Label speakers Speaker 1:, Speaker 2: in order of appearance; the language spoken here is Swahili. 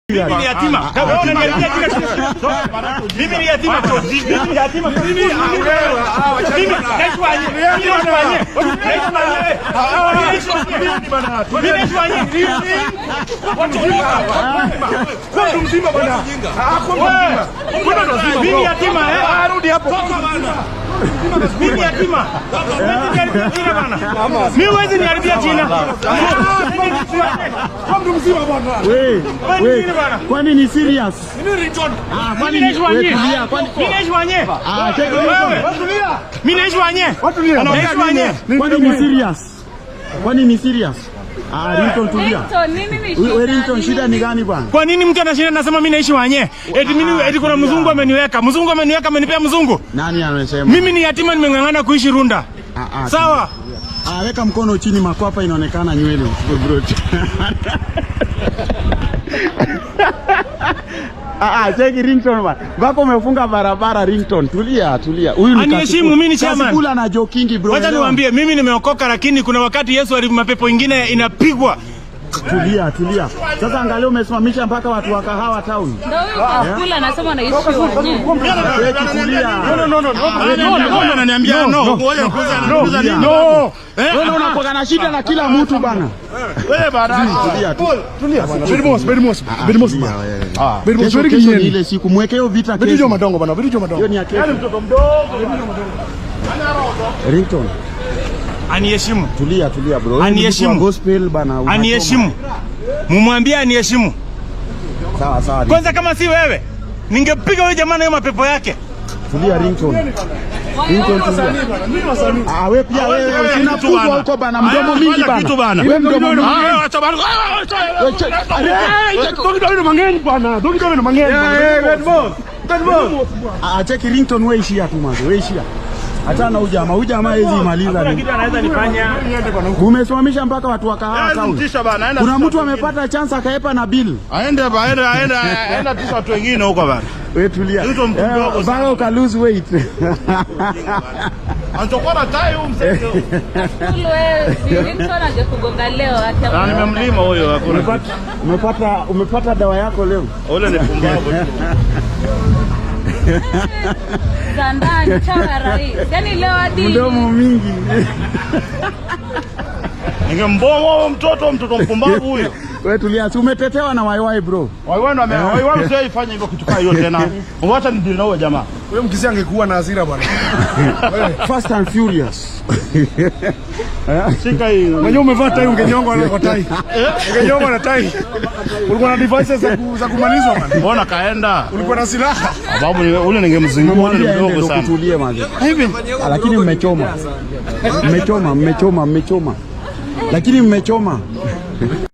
Speaker 1: Mimi ni yatima. Wewe unaniambia kila kitu. Mimi ni yatima. Mimi ni yatima. Mimi
Speaker 2: kwani ni serious?
Speaker 1: Mimi Ringtone.
Speaker 2: Kwani ni wewe?
Speaker 1: Mimi naishi mimi naishi wanye.
Speaker 2: Kwani ni serious? Kwani ni serious? Ringtone tulia. Wewe Ringtone shida ni gani bwana?
Speaker 1: Kwa nini mtu anashinda nasema mimi naishi wanye? Eti mimi eti kuna mzungu ameniweka. Mzungu ameniweka amenipea mzungu.
Speaker 2: Nani anasema?
Speaker 1: Mimi ni yatima nimengangana kuishi Runda. Sawa?
Speaker 2: Weka mkono chini, makwapa inaonekana nywele bro. Cheki Ringtone bwana. Bako umefunga barabara Ringtone. Tulia. Huyu ni
Speaker 1: aniheshimu, mimi ni chairman.
Speaker 2: Casypool na jokingi bro.
Speaker 1: Wacha niwaambie mimi nimeokoka, lakini kuna wakati Yesu alimapepo ingine inapigwa.
Speaker 2: Tulia. Sasa angalia umesimamisha mpaka watu wa Kahawa town.
Speaker 3: Ndio huyo Casypool anasema anaishi wenyewe.
Speaker 1: No, ananiambia no. Ngoja kuuza nini?
Speaker 2: No. Wewe unakuwa na shida na kila mtu bana.
Speaker 1: Wewe baadaye.
Speaker 2: Tulia.
Speaker 1: Bedmos.
Speaker 2: Kesho ile siku mweke hiyo vita kesho.
Speaker 1: Video madongo bana, video madongo.
Speaker 2: Hiyo ni ya kesho.
Speaker 1: Yaani mtoto mdogo.
Speaker 2: Ringtone.
Speaker 1: Aniheshimu.
Speaker 2: Tulia bro.
Speaker 1: Aniheshimu.
Speaker 2: Gospel bana.
Speaker 1: Aniheshimu. Mumwambie aniheshimu.
Speaker 2: Sawa.
Speaker 1: Kwanza kama si wewe, ningepiga wewe jamaa na hiyo mapepo yake.
Speaker 2: Tulia Ringtone. Wewe pia wewe usinapuzwa huko bana, mdomo mingi bana. Wewe mdomo mingi.
Speaker 1: Acha bana.
Speaker 2: Cheki Ringtone, wewe ishia tu mwanzo. Wewe ishia. Hata na ujamaa hizi imaliza nini?
Speaker 1: Kitu anaweza nifanya.
Speaker 2: Umesimamisha mpaka watu wa Kahawa town. Kuna mtu amepata chance akaepa na bill.
Speaker 1: Aende tisha watu wengine huko bana.
Speaker 2: Wewe tulia. Bado ka lose weight.
Speaker 1: Anachokora tai huyu mseke.
Speaker 3: Wewe Ringtone aje kugonga leo hata.
Speaker 1: Nimemlima huyo.
Speaker 2: Umepata dawa yako leo.
Speaker 1: Ole ni pumbavu.
Speaker 3: Zandani chawa rais. Yaani leo hadi
Speaker 2: mdomo mingi.
Speaker 1: Ningemboa mtoto mpumbavu huyo.
Speaker 2: Wewe tulia, umetetewa na waiwai bro.
Speaker 1: Waiwai usifanye hivyo kitu kama hiyo tena. Wacha nidili na huyo jamaa.
Speaker 4: Wewe mkisi angekuwa na hasira bwana.
Speaker 2: Fast and furious.
Speaker 1: Shika hii.
Speaker 4: Mwenye umevaa tai ungenyongwa na tai. Ungenyongwa na tai. Ulikuwa na devices za kumalizwa bwana.
Speaker 1: Mbona kaenda?
Speaker 4: Ulikuwa na silaha.
Speaker 1: Sababu ule ningemzingua ule mdogo sana.
Speaker 2: Tulie manzi.
Speaker 1: Hivi
Speaker 2: lakini mmechoma. Lakini mmechoma.